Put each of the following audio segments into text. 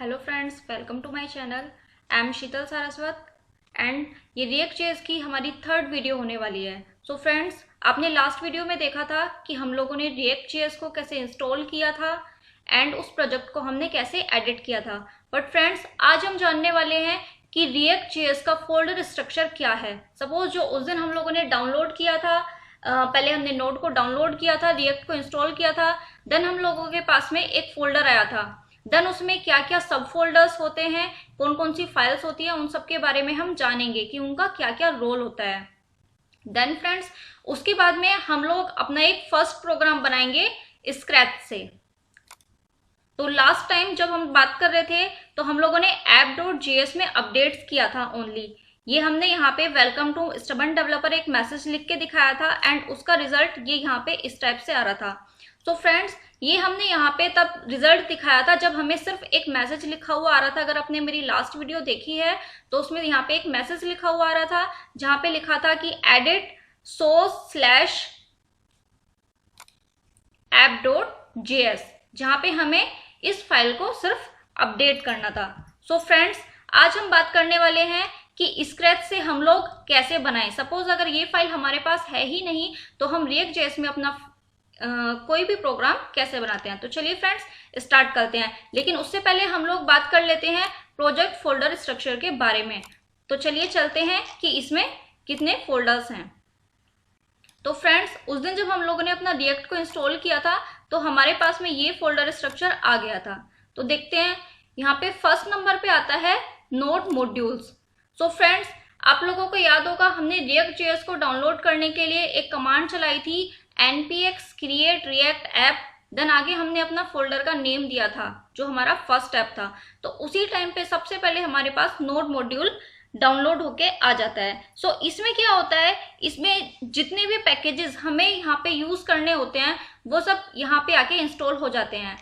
Hello friends, welcome to my channel. I am Sheetal Saraswat and ये React JS की हमारी third video होने वाली है। सो फ्रेंड्स, आपने लास्ट वीडियो में देखा था कि हम लोगों ने रिएक्ट.जेएस को कैसे इंस्टॉल किया था एंड उस प्रोजेक्ट को हमने कैसे एडिट किया था। बट फ्रेंड्स, आज हम जानने वाले हैं कि रिएक्ट.जेएस का फोल्डर स्ट्रक्चर क्या है। सपोज जो उस दिन हम लोगों ने डाउनलोड किया था, पहले हमने नोड को डाउनलोड किया था, रिएक्ट को इंस्टॉल किया था, देन हम लोगों के पास में एक फोल्डर आया था। देन उसमें क्या क्या सब फोल्डर्स होते हैं, कौन कौन सी फाइल्स होती है, उन सब के बारे में हम जानेंगे कि उनका क्या क्या रोल होता है। देन फ्रेंड्स, उसके बाद में हम लोग अपना एक फर्स्ट प्रोग्राम बनाएंगे स्क्रैच से। तो लास्ट टाइम जब हम बात कर रहे थे तो हम लोगों ने app.js में अपडेट्स किया था ओनली। ये हमने यहाँ पे वेलकम टू स्टबर्न डेवलपर एक मैसेज लिख के दिखाया था एंड उसका रिजल्ट ये यहाँ पे इस टाइप से आ रहा था। तो फ्रेंड्स, ये हमने यहाँ पे तब रिजल्ट दिखाया था जब हमें सिर्फ एक मैसेज लिखा हुआ आ रहा था। अगर आपने मेरी लास्ट वीडियो देखी है तो उसमें यहाँ पे एक मैसेज लिखा हुआ आ रहा था जहाँ पे लिखा था कि edit source/app.js, जहाँ पे हमें इस फाइल को सिर्फ अपडेट करना था। सो फ्रेंड्स, आज हम बात करने वाले हैं कि स्क्रैच से हम लोग कैसे बनाएं। सपोज अगर ये फाइल हमारे पास है ही नहीं तो हम रिएक्ट.जेएस में अपना कोई भी प्रोग्राम कैसे बनाते हैं। तो चलिए फ्रेंड्स, स्टार्ट करते हैं। लेकिन उससे पहले हम लोग बात कर लेते हैं प्रोजेक्ट फोल्डर स्ट्रक्चर के बारे में। तो चलिए चलते हैं कि इसमें कितने फोल्डर्स हैं। तो फ्रेंड्स, उस दिन जब हम लोगों ने अपना रिएक्ट को इंस्टॉल किया था तो हमारे पास में ये फोल्डर स्ट्रक्चर आ गया था। तो देखते हैं, यहाँ पे फर्स्ट नंबर पे आता है नोड मॉड्यूल्स। सो फ्रेंड्स, आप लोगों को याद होगा हमने रिएक्ट.जेएस को डाउनलोड करने के लिए एक कमांड चलाई थी npx create react app। Then आगे हमने अपना फोल्डर का नेम दिया था जो हमारा फर्स्ट ऐप था। तो उसी टाइम पे सबसे पहले हमारे पास नोड मॉड्यूल डाउनलोड होके आ जाता है। सो इसमें क्या होता है, इसमें जितने भी पैकेजेस हमें यहाँ पे यूज करने होते हैं वो सब यहाँ पे आके इंस्टॉल हो जाते हैं।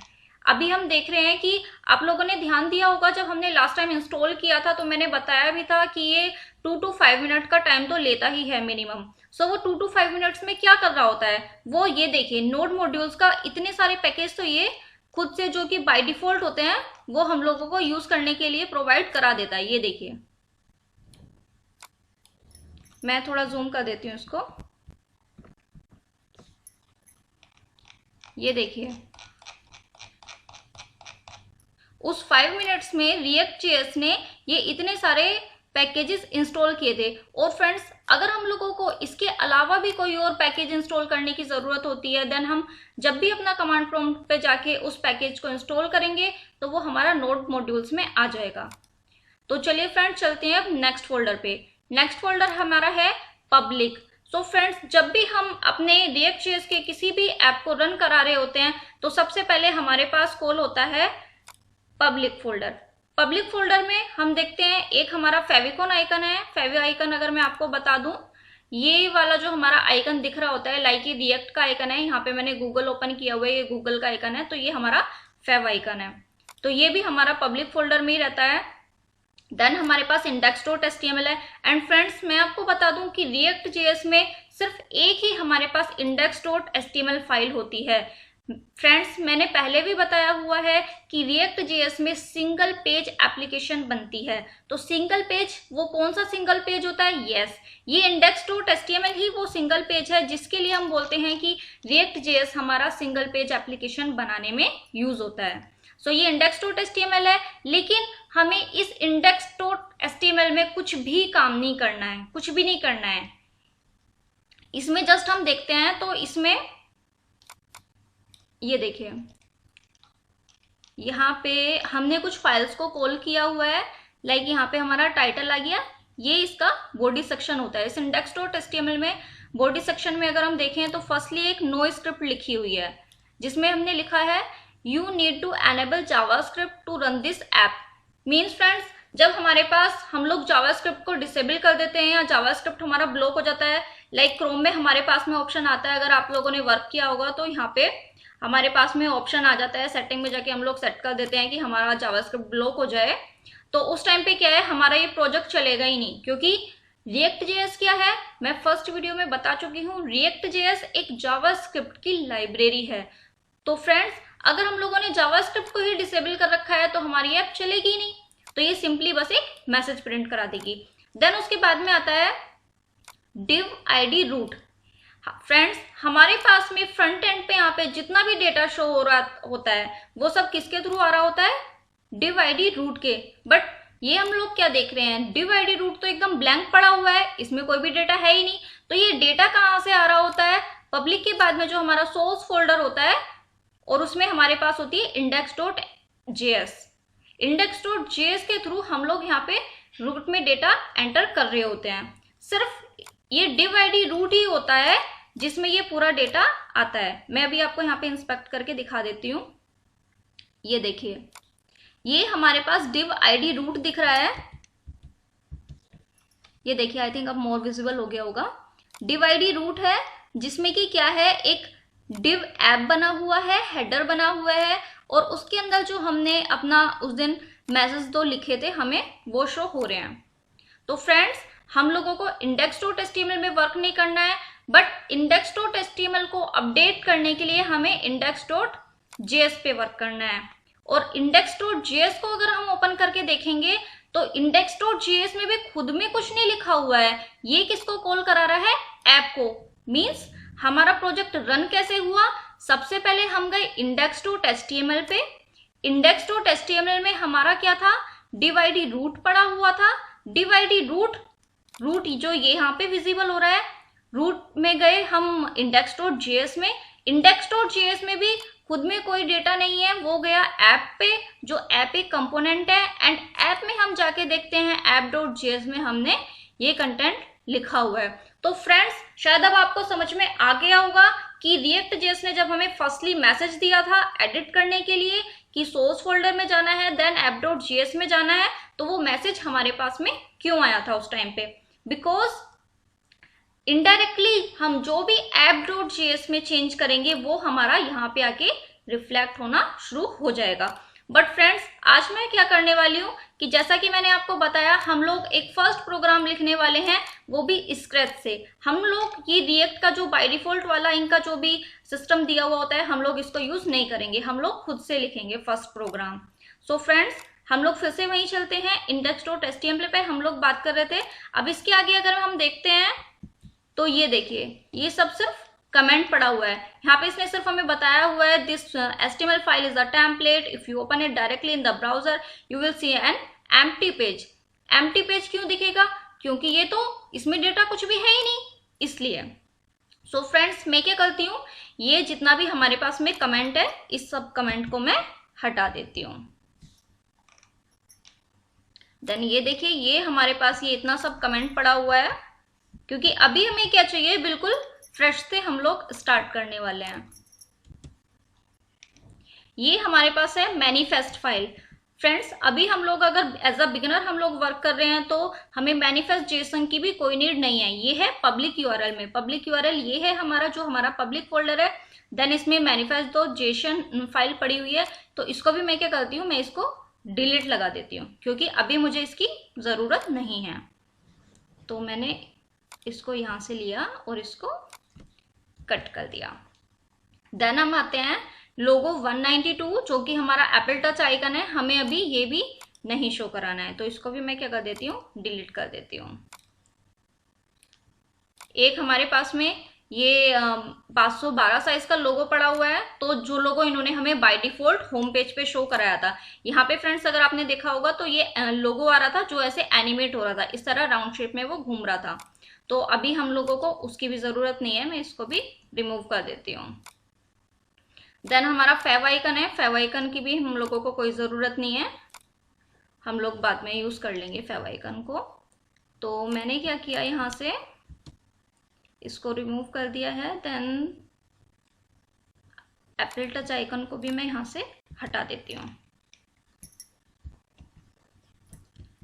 अभी हम देख रहे हैं कि आप लोगों ने ध्यान दिया होगा जब हमने लास्ट टाइम इंस्टॉल किया था तो मैंने बताया भी था कि ये 2 to 5 मिनट का टाइम तो लेता ही है मिनिमम। सो वो 2 to 5 मिनट्स में क्या कर रहा होता है, वो ये देखिए नोड मॉड्यूल्स का इतने सारे पैकेज तो ये खुद से जो कि बाय डिफॉल्ट होते हैं वो हम लोगों को यूज करने के लिए प्रोवाइड करा देता है। ये देखिए, मैं थोड़ा जूम कर देती हूँ इसको। ये देखिए, उस 5 मिनट्स में रिएक्ट.जेएस ने ये इतने सारे पैकेजेस इंस्टॉल किए थे। और फ्रेंड्स, अगर हम लोगों को इसके अलावा भी कोई और पैकेज इंस्टॉल करने की जरूरत होती है, देन हम जब भी अपना कमांड प्रॉम्प्ट पे जाके उस पैकेज को इंस्टॉल करेंगे तो वो हमारा नोड मॉड्यूल्स में आ जाएगा। तो चलिए फ्रेंड्स, चलते हैं अब नेक्स्ट फोल्डर पे। नेक्स्ट फोल्डर हमारा है पब्लिक। सो फ्रेंड्स, जब भी हम अपने रिएक्ट.जेएस के किसी भी ऐप को रन करा रहे होते हैं तो सबसे पहले हमारे पास कॉल होता है पब्लिक फोल्डर। पब्लिक फोल्डर में हम देखते हैं एक हमारा फेविकॉन आइकन है। फेवी आइकन अगर मैं आपको बता दूं, ये वाला जो हमारा आइकन दिख रहा होता है, लाइक ये रिएक्ट का आइकन है, यहाँ पे मैंने गूगल ओपन किया हुआ है, ये गूगल का आइकन है, तो ये हमारा फेव आइकन है। तो ये भी हमारा पब्लिक फोल्डर में ही रहता है। देन हमारे पास index.html है। एंड फ्रेंड्स, मैं आपको बता दूं कि रिएक्ट.जेएस में सिर्फ एक ही हमारे पास index.html फाइल होती है। फ्रेंड्स, मैंने पहले भी बताया हुआ है कि रिएक्ट.जेएस में सिंगल पेज एप्लीकेशन बनती है। तो सिंगल पेज, वो कौन सा सिंगल पेज होता है? यस, ये index.html ही वो सिंगल पेज है जिसके लिए हम बोलते हैं कि रिएक्ट.जेएस हमारा सिंगल पेज एप्लीकेशन बनाने में यूज होता है। सो ये index.html है, लेकिन हमें इस index.html में कुछ भी काम नहीं करना है, कुछ भी नहीं करना है। इसमें जस्ट हम देखते हैं तो इसमें ये देखिए, यहाँ पे हमने कुछ फाइल्स को कॉल किया हुआ है। लाइक यहाँ पे हमारा टाइटल आ गया, ये इसका बॉडी सेक्शन होता है। इस index.html में बॉडी सेक्शन में अगर हम देखें तो फर्स्टली एक नो स्क्रिप्ट लिखी हुई है जिसमें हमने लिखा है you need to enable JavaScript to run this app. Means friends, जब हमारे पास हम लोग जावास्क्रिप्ट को डिसेबल कर देते हैं या जावास्क्रिप्ट हमारा ब्लॉक हो जाता है, लाइक क्रोम में हमारे पास में ऑप्शन आता है, अगर आप लोगों ने वर्क किया होगा तो यहाँ पे हमारे पास में ऑप्शन आ जाता है, सेटिंग में जाके हम लोग सेट कर देते हैं कि हमारा जावास्क्रिप्ट ब्लॉक हो जाए। तो उस टाइम पे क्या है, हमारा ये प्रोजेक्ट चलेगा ही नहीं, क्योंकि रिएक्ट.जेएस क्या है, मैं फर्स्ट वीडियो में बता चुकी हूँ। रिएक्ट.जेएस एक जावास्क्रिप्ट की लाइब्रेरी है। तो फ्रेंड्स, अगर हम लोगों ने जावास्क्रिप्ट को ही डिसेबल कर रखा है तो हमारी ऐप चलेगी नहीं, तो ये सिंपली बस एक मैसेज प्रिंट करा देगी। देन उसके बाद में आता है div id root। फ्रेंड्स, हमारे पास में फ्रंट एंड पे यहाँ पे जितना भी डेटा शो हो रहा होता है वो सब किसके थ्रू आ रहा होता है, div id root के। बट ये हम लोग क्या देख रहे हैं, div id root तो एकदम ब्लैंक पड़ा हुआ है, इसमें कोई भी डेटा है ही नहीं। तो ये डेटा कहाँ से आ रहा होता है, पब्लिक के बाद में जो हमारा सोर्स फोल्डर होता है और उसमें हमारे पास होती है index.js। index.js के थ्रू हम लोग यहाँ पे रूट में डेटा एंटर कर रहे होते हैं। सिर्फ ये div id root ही होता है जिसमें ये पूरा डेटा आता है। मैं अभी आपको यहाँ पे इंस्पेक्ट करके दिखा देती हूँ। ये देखिए, ये हमारे पास div id root दिख रहा है। ये देखिए, आई थिंक अब मोर विजिबल हो गया होगा। div id root है जिसमें कि क्या है, एक div ऐप बना हुआ है, हेडर बना हुआ है, और उसके अंदर जो हमने अपना उस दिन मैसेज दो लिखे थे हमें वो शो हो रहे हैं। तो फ्रेंड्स, हम लोगों को index.html में वर्क नहीं करना है, बट index.html को अपडेट करने के लिए हमें index.js पे वर्क करना है। और index.js को अगर हम ओपन करके देखेंगे तो index.js में भी खुद में कुछ नहीं लिखा हुआ है। ये किसको कॉल करा रहा है, ऐप को। मीन्स हमारा प्रोजेक्ट रन कैसे हुआ, सबसे पहले हम गए index.html पे। index.html में हमारा क्या था, div id root पड़ा हुआ था। div id root जो ये यहाँ पे विजिबल हो रहा है, रूट में गए हम index.js में। index.js में भी खुद में कोई डेटा नहीं है, वो गया ऐप पे, जो ऐप एक कंपोनेंट है। एंड ऐप में हम जाके देखते हैं app.js में हमने ये कंटेंट लिखा हुआ है। तो फ्रेंड्स, शायद अब आपको समझ में आ गया होगा कि React.js ने जब हमें फर्स्टली मैसेज दिया था एडिट करने के लिए कि सोर्स फोल्डर में जाना है, देन app.js में जाना है, तो वो मैसेज हमारे पास में क्यों आया था उस टाइम पे। बिकॉज इनडायरेक्टली हम जो भी app.js में चेंज करेंगे वो हमारा यहाँ पे आके रिफ्लेक्ट होना शुरू हो जाएगा। बट फ्रेंड्स, आज मैं क्या करने वाली हूँ कि जैसा कि मैंने आपको बताया, हम लोग एक फर्स्ट प्रोग्राम लिखने वाले हैं, वो भी स्क्रैच से। हम लोग ये रिएक्ट का जो बाय डिफॉल्ट वाला इनका जो भी सिस्टम दिया हुआ होता है, हम लोग इसको यूज नहीं करेंगे, हम लोग खुद से लिखेंगे फर्स्ट प्रोग्राम। सो फ्रेंड्स, हम लोग फिर से वहीं चलते हैं, index.html पे हम लोग बात कर रहे थे। अब इसके आगे अगर हम देखते हैं तो ये देखिए, ये सब सिर्फ कमेंट पड़ा हुआ है। यहाँ पे इसने सिर्फ हमें बताया हुआ है, this HTML file is a template, if you open it directly in the browser you will see an empty page. Empty page क्यों दिखेगा, क्योंकि ये तो इसमें डेटा कुछ भी है ही नहीं, इसलिए। सो फ्रेंड्स, मैं क्या करती हूँ, ये जितना भी हमारे पास में कमेंट है, इस सब कमेंट को मैं हटा देती हूँ। देन ये देखिए, ये हमारे पास ये इतना सब कमेंट पड़ा हुआ है, क्योंकि अभी हमें क्या चाहिए, बिल्कुल फ्रेश से हम लोग स्टार्ट करने वाले हैं। ये हमारे पास है मैनिफेस्ट फाइल। फ्रेंड्स, अभी हम लोग अगर एज अ बिगिनर हम लोग वर्क कर रहे हैं तो हमें मैनिफेस्ट जेसन की भी कोई नीड नहीं है। ये है पब्लिक यूआरएल में, पब्लिक यूआरएल ये है हमारा जो हमारा पब्लिक फोल्डर है। देन इसमें मैनिफेस्ट दो जेसन फाइल पड़ी हुई है, तो इसको भी मैं क्या करती हूँ, मैं इसको डिलीट लगा देती हूँ, क्योंकि अभी मुझे इसकी जरूरत नहीं है। तो मैंने इसको यहां से लिया और इसको कट कर दिया। देन हम आते हैं लोगो 192, जो कि हमारा एप्पल टच आइकन है, हमें अभी ये भी नहीं शो कराना है, तो इसको भी मैं क्या कर देती हूँ, डिलीट कर देती हूँ। एक हमारे पास में ये 512 साइज का लोगो पड़ा हुआ है, तो जो लोगो इन्होंने हमें बाय डिफॉल्ट होम पेज पे शो कराया था। यहाँ पे फ्रेंड्स, अगर आपने देखा होगा तो ये लोगो आ रहा था जो ऐसे एनिमेट हो रहा था, इस तरह राउंड शेप में वो घूम रहा था। तो अभी हम लोगों को उसकी भी जरूरत नहीं है, मैं इसको भी रिमूव कर देती हूँ। देन हमारा फेव आइकन है, फेव आइकन की भी हम लोगों को कोई जरूरत नहीं है, हम लोग बाद में यूज कर लेंगे फेव आइकन को। तो मैंने क्या किया, यहाँ से इसको रिमूव कर दिया है। देन एप्पल टच आइकन को भी मैं यहाँ से हटा देती हूँ।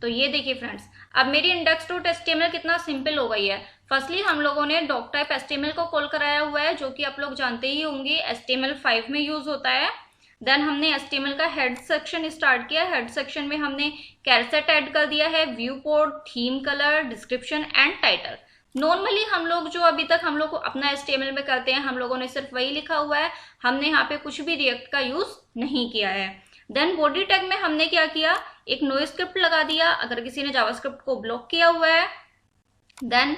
तो ये देखिए फ्रेंड्स, अब मेरी index.html कितना सिंपल हो गई है। फर्स्टली हम लोगों ने डॉक टाइप HTML को कॉल कराया हुआ है, जो कि आप लोग जानते ही होंगे HTML5 में यूज होता है। देन हमने HTML का हेड सेक्शन स्टार्ट किया। हेड सेक्शन में हमने कैरसेट ऐड कर दिया है, view code, theme colour, description and title. Normally हम लोग जो अभी तक हम लोग अपना HTML में करते हैं, हम लोगों ने सिर्फ वही लिखा हुआ है, हमने यहाँ पे कुछ भी रिएक्ट का यूज नहीं किया है। देन बॉडी टैग में हमने क्या किया, एक नो स्क्रिप्ट लगा दिया अगर किसी ने जावास्क्रिप्ट को ब्लॉक किया हुआ है। देन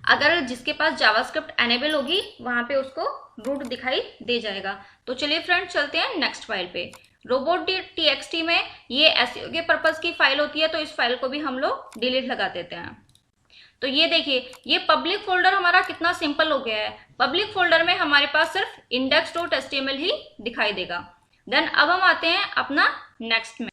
अगर जिसके पास जावास्क्रिप्ट एनेबल होगी वहां पे उसको रूट दिखाई दे जाएगा। तो चलिए फ्रेंड्स चलते हैं नेक्स्ट फाइल पे। robot.txt में ये SEO के पर्पज की फाइल होती है, तो इस फाइल को भी हम लोग डिलीट लगा देते हैं। तो ये देखिए, ये पब्लिक फोल्डर हमारा कितना सिंपल हो गया है। पब्लिक फोल्डर में हमारे पास सिर्फ index.html ही दिखाई देगा। देन अब हम आते हैं अपना नेक्स्ट में।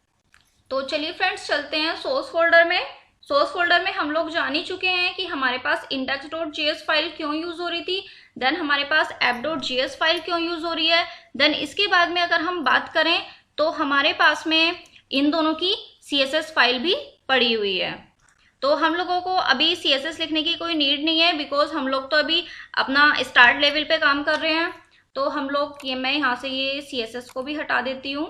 तो चलिए फ्रेंड्स चलते हैं सोर्स फोल्डर में। सोर्स फोल्डर में हम लोग जान ही चुके हैं कि हमारे पास index.js फाइल क्यों यूज हो रही थी, देन हमारे पास app.js फाइल क्यों यूज हो रही है। देन इसके बाद में अगर हम बात करें तो हमारे पास में इन दोनों की CSS फाइल भी पड़ी हुई है। तो हम लोगों को अभी CSS लिखने की कोई नीड नहीं है, बिकॉज हम लोग तो अभी अपना स्टार्ट लेवल पे काम कर रहे हैं। तो हम लोग मैं यहाँ से ये CSS को भी हटा देती हूँ।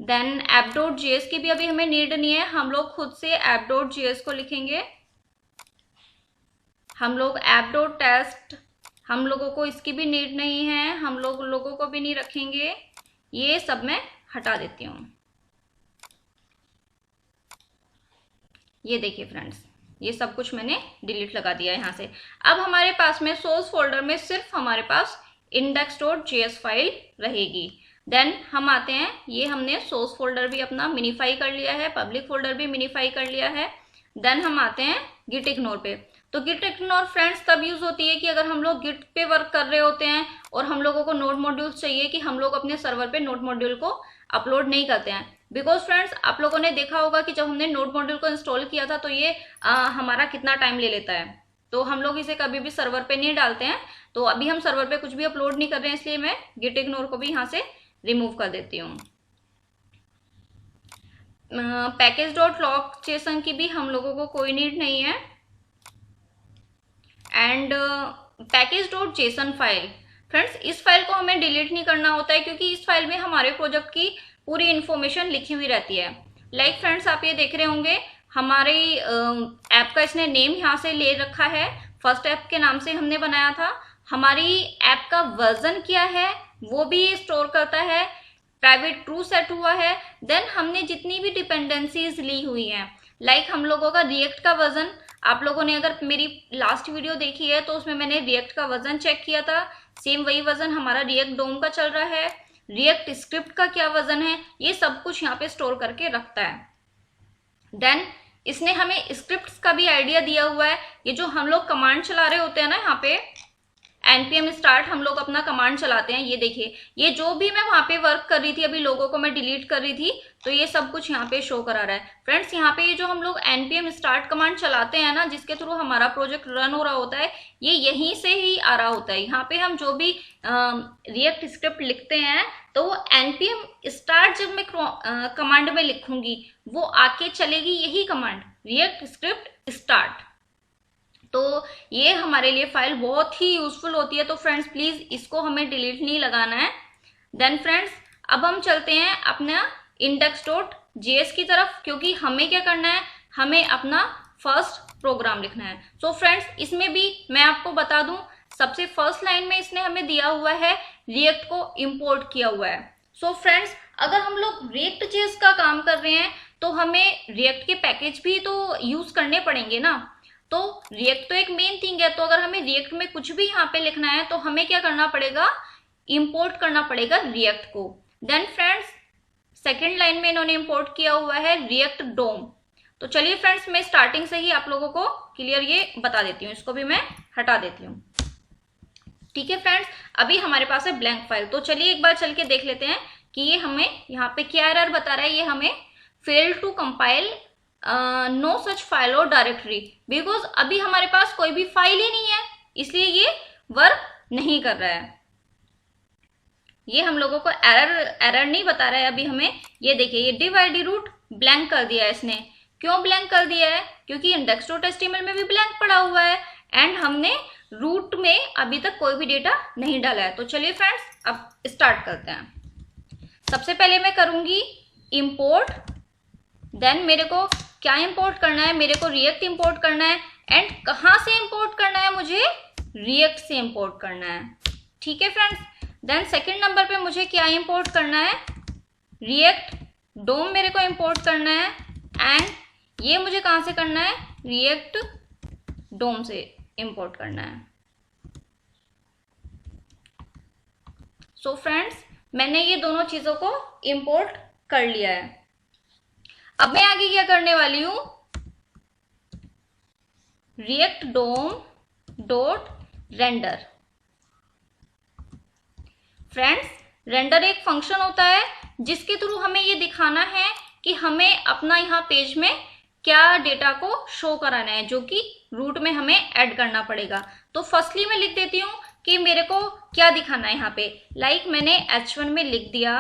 देन app.js की भी अभी हमें नीड नहीं है, हम लोग खुद से app.js को लिखेंगे। हम लोग app.test, हम लोगों को इसकी भी नीड नहीं है, हम लोगों को भी नहीं रखेंगे। ये सब मैं हटा देती हूँ। ये देखिए फ्रेंड्स, ये सब कुछ मैंने डिलीट लगा दिया यहाँ से। अब हमारे पास में सोर्स फोल्डर में सिर्फ हमारे पास index.js फाइल रहेगी। देन हम आते हैं, ये हमने सोर्स फोल्डर भी अपना मिनीफाई कर लिया है, पब्लिक फोल्डर भी मिनीफाई कर लिया है। देन हम आते हैं गिट इग्नोर पे। तो गिट इग्नोर फ्रेंड्स तब यूज होती है कि अगर हम लोग गिट पे वर्क कर रहे होते हैं और हम लोगों को नोड मॉड्यूल्स चाहिए कि हम लोग अपने सर्वर पे नोड मॉड्यूल को अपलोड नहीं करते हैं। बिकॉज फ्रेंड्स आप लोगों ने देखा होगा कि जब हमने नोड मॉड्यूल को इंस्टॉल किया था तो ये हमारा कितना टाइम ले लेता है। तो हम लोग इसे कभी भी सर्वर पे नहीं डालते हैं। तो अभी हम सर्वर पे कुछ भी अपलोड नहीं कर रहे हैं, इसलिए मैं गिट इग्नोर को भी यहाँ से रिमूव कर देती हूँ। package.log.json की भी हम लोगों को कोई नीड नहीं है। एंड package.json फाइल, फ्रेंड्स इस फाइल को हमें डिलीट नहीं करना होता है, क्योंकि इस फाइल में हमारे प्रोजेक्ट की पूरी इन्फॉर्मेशन लिखी हुई रहती है। लाइक फ्रेंड्स आप ये देख रहे होंगे, हमारे ऐप का इसने नेम यहाँ से ले रखा है, फर्स्ट ऐप के नाम से हमने बनाया था। हमारी ऐप का वर्जन क्या है वो भी ये स्टोर करता है, प्राइवेट ट्रू सेट हुआ है। देन हमने जितनी भी डिपेंडेंसीज ली हुई हैं, लाइक हम लोगों का रिएक्ट का वर्जन, आप लोगों ने अगर मेरी लास्ट वीडियो देखी है तो उसमें मैंने रिएक्ट का वर्जन चेक किया था, सेम वही वर्जन हमारा रिएक्ट डोम का चल रहा है। रिएक्ट स्क्रिप्ट का क्या वर्जन है, ये सब कुछ यहाँ पे स्टोर करके रखता है। देन इसने हमें स्क्रिप्ट्स का भी आइडिया दिया हुआ है। ये जो हम लोग कमांड चला रहे होते हैं ना, यहाँ पे npm start हम लोग अपना कमांड चलाते हैं। ये देखिए, ये जो भी मैं वहां पे वर्क कर रही थी, अभी लोगों को मैं डिलीट कर रही थी, तो ये सब कुछ यहाँ पे शो करा रहा है। फ्रेंड्स यहाँ पे ये जो हम लोग npm start कमांड चलाते हैं ना, जिसके थ्रू हमारा प्रोजेक्ट रन हो रहा होता है, ये यहीं से ही आ रहा होता है। यहाँ पे हम जो भी रिएक्ट स्क्रिप्ट लिखते हैं तो वो npm start जब मैं कमांड में लिखूंगी वो आके चलेगी यही कमांड, रिएक्ट स्क्रिप्ट स्टार्ट। तो ये हमारे लिए फाइल बहुत ही यूजफुल होती है। तो फ्रेंड्स प्लीज इसको हमें डिलीट नहीं लगाना है। देन फ्रेंड्स अब हम चलते हैं अपना index.js की तरफ, क्योंकि हमें क्या करना है, हमें अपना फर्स्ट प्रोग्राम लिखना है। सो फ्रेंड्स इसमें भी मैं आपको बता दूं, सबसे फर्स्ट लाइन में इसने हमें दिया हुआ है रिएक्ट को इंपोर्ट किया हुआ है। सो फ्रेंड्स अगर हम लोग रिएक्ट जेएस का काम कर रहे हैं तो हमें रिएक्ट के पैकेज भी तो यूज करने पड़ेंगे ना। तो रिएक्ट तो एक मेन थिंग है, तो अगर हमें रिएक्ट में कुछ भी यहाँ पे लिखना है तो हमें क्या करना पड़ेगा, इंपोर्ट करना पड़ेगा रिएक्ट को। देन फ्रेंड्स सेकेंड लाइन में इन्होंने इंपोर्ट किया हुआ है रिएक्ट डोम। तो चलिए फ्रेंड्स मैं स्टार्टिंग से ही आप लोगों को क्लियर ये बता देती हूँ, इसको भी मैं हटा देती हूँ। ठीक है फ्रेंड्स, अभी हमारे पास है ब्लैंक फाइल। तो चलिए एक बार चल के देख लेते हैं कि ये हमें यहाँ पे क्या एरर बता रहा है। ये हमें fail to compile no such file or directory, because अभी हमारे पास कोई भी फाइल ही नहीं है, इसलिए ये वर्क नहीं कर रहा है। ये हम लोगों को एरर नहीं बता रहा है अभी हमें। ये देखिए, ये div id रूट ब्लैंक कर दिया है इसने। क्यों ब्लैंक कर दिया है, क्योंकि index.html में भी ब्लैंक पड़ा हुआ है एंड हमने रूट में अभी तक कोई भी डेटा नहीं डाला है। तो चलिए फ्रेंड्स अब स्टार्ट करते हैं। सबसे पहले मैं करूंगी इंपोर्ट। देन मेरे को क्या इंपोर्ट करना है, मेरे को रिएक्ट इंपोर्ट करना है। एंड कहाँ से इंपोर्ट करना है, मुझे रिएक्ट से इंपोर्ट करना है। ठीक है फ्रेंड्स। देन सेकंड नंबर पे मुझे क्या इंपोर्ट करना है, रिएक्ट डोम मेरे को इंपोर्ट करना है, एंड ये मुझे कहाँ से करना है, रिएक्ट डोम से इंपोर्ट करना है। सो फ्रेंड्स, मैंने ये दोनों चीजों को इंपोर्ट कर लिया है। अब मैं आगे क्या करने वाली हूं, रिएक्ट डोम डॉट रेंडर। फ्रेंड्स, रेंडर एक फंक्शन होता है जिसके थ्रू हमें ये दिखाना है कि हमें अपना यहाँ पेज में क्या डेटा को शो कराना है, जो कि रूट में हमें ऐड करना पड़ेगा। तो फर्स्टली मैं लिख देती हूँ कि मेरे को क्या दिखाना है यहाँ पे। लाइक मैंने H1 में लिख दिया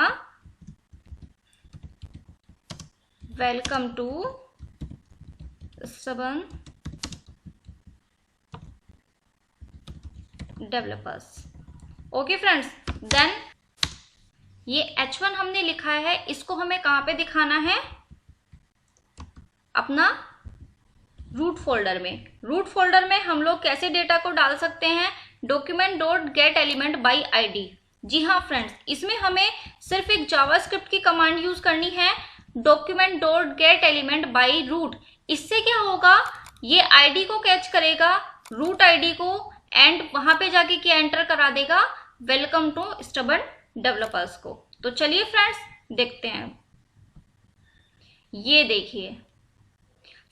welcome to stubborn developers. Okay friends, then ये H1 हमने लिखा है, इसको हमें कहाँ पे दिखाना है, अपना रूट फोल्डर में। रूट फोल्डर में हम लोग कैसे डेटा को डाल सकते हैं, document dot get element by ID. जी हाँ फ्रेंड्स, इसमें हमें सिर्फ एक जावास्क्रिप्ट की कमांड यूज करनी है, document dot get element by root. इससे क्या होगा, ये आईडी को कैच करेगा, रूट आईडी को, एंड वहां पे जाके क्या एंटर करा देगा, वेलकम टू स्टबर्न डेवलपर्स को। तो चलिए फ्रेंड्स देखते हैं, ये देखिए।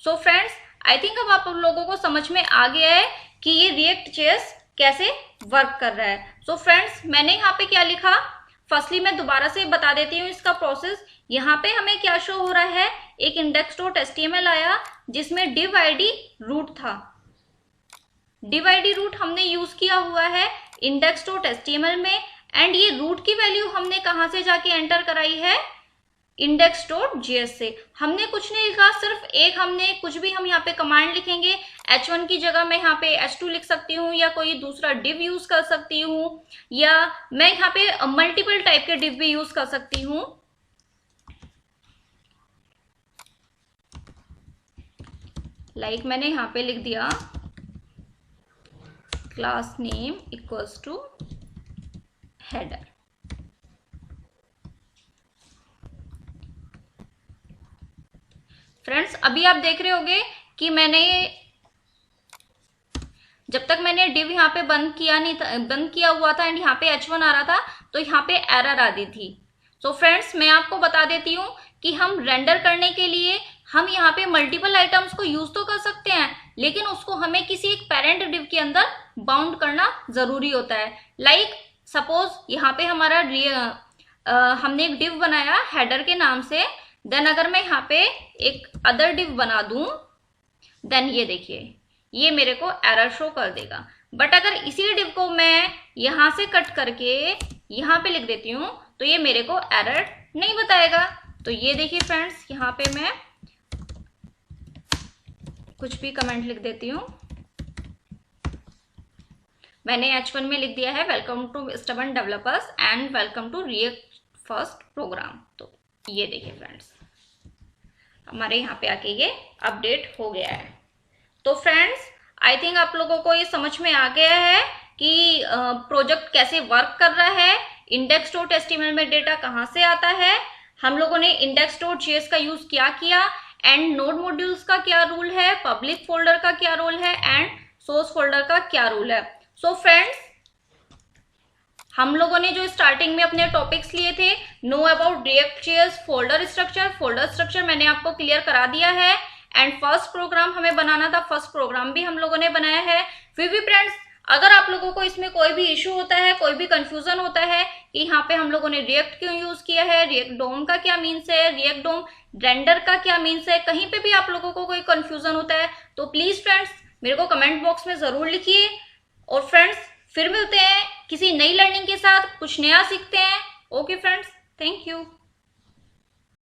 सो फ्रेंड्स, आई थिंक अब आप लोगों को समझ में आ गया है कि ये React.js कैसे वर्क कर रहा है। सो फ्रेंड्स, मैंने यहाँ पे क्या लिखा, फर्स्टली मैं दोबारा से बता देती हूँ इसका प्रोसेस। यहाँ पे हमें क्या शो हो रहा है, एक index.html आया जिसमें div id रूट था। div id रूट हमने यूज किया हुआ है index.html में, एंड ये रूट की वैल्यू हमने कहाँ से जाके एंटर कराई है, index.js से। हमने कुछ नहीं लिखा, सिर्फ एक हमने कुछ भी हम यहाँ पे कमांड लिखेंगे, H1 की जगह मैं यहाँ पे H2 लिख सकती हूँ, या कोई दूसरा div यूज कर सकती हूँ, या मैं यहाँ पे मल्टीपल टाइप के div भी यूज कर सकती हूँ। लाइक मैंने यहाँ पे लिख दिया class name equals to header. Friends, अभी आप देख रहे होंगे कि मैंने जब तक मैंने div यहाँ पे बंद किया हुआ था एंड यहाँ पे H1 आ रहा था, तो यहाँ पे एरर आती थी। सो फ्रेंड्स, मैं आपको बता देती हूँ कि हम रेंडर करने के लिए हम यहाँ पे मल्टीपल आइटम्स को यूज तो कर सकते हैं, लेकिन उसको हमें किसी एक पेरेंट div के अंदर बाउंड करना जरूरी होता है। लाइक सपोज यहाँ पे हमारा हमने एक div बनाया हेडर के नाम से, देन अगर मैं यहाँ पे एक अदर div बना दूं, देन ये देखिए ये मेरे को एरर शो कर देगा। बट अगर इसी div को मैं यहाँ से कट करके यहाँ पे लिख देती हूँ, तो ये मेरे को एरर नहीं बताएगा। तो ये देखिए फ्रेंड्स, यहाँ पे मैं कुछ भी कमेंट लिख देती हूँ। मैंने H1 में लिख दिया है welcome to stubborn developers and welcome to React first program. तो ये देखिए फ्रेंड्स, हमारे यहाँ पे आके ये अपडेट हो गया है। तो फ्रेंड्स, आई थिंक आप लोगों को ये समझ में आ गया है कि प्रोजेक्ट कैसे वर्क कर रहा है, index.html में डेटा कहाँ से आता है, हम लोगों ने index.js का यूज क्या किया, एंड नोड मॉड्यूल्स का क्या रूल है, पब्लिक फोल्डर का क्या रोल है, एंड सोर्स फोल्डर का क्या रूल है। सो फ्रेंड्स, हम लोगों ने जो स्टार्टिंग में अपने टॉपिक्स लिए थे, know about React.js, folder structure मैंने आपको क्लियर करा दिया है, एंड फर्स्ट प्रोग्राम हमें बनाना था, फर्स्ट प्रोग्राम भी हम लोगों ने बनाया है। फिर भी फ्रेंड्स, अगर आप लोगों को इसमें कोई भी इशू होता है, कोई भी कंफ्यूजन होता है कि यहाँ पे हम लोगों ने रिएक्ट क्यों यूज किया है, रिएक्ट डोम का क्या मीन्स है, रिएक्ट डोम रेंडर का क्या मीन्स है, कहीं पे भी आप लोगों को कोई कंफ्यूजन होता है, तो प्लीज फ्रेंड्स मेरे को कमेंट बॉक्स में जरूर लिखिए। और फ्रेंड्स, फिर मिलते हैं किसी नई लर्निंग के साथ, कुछ नया सीखते हैं। Okay friends, thank you.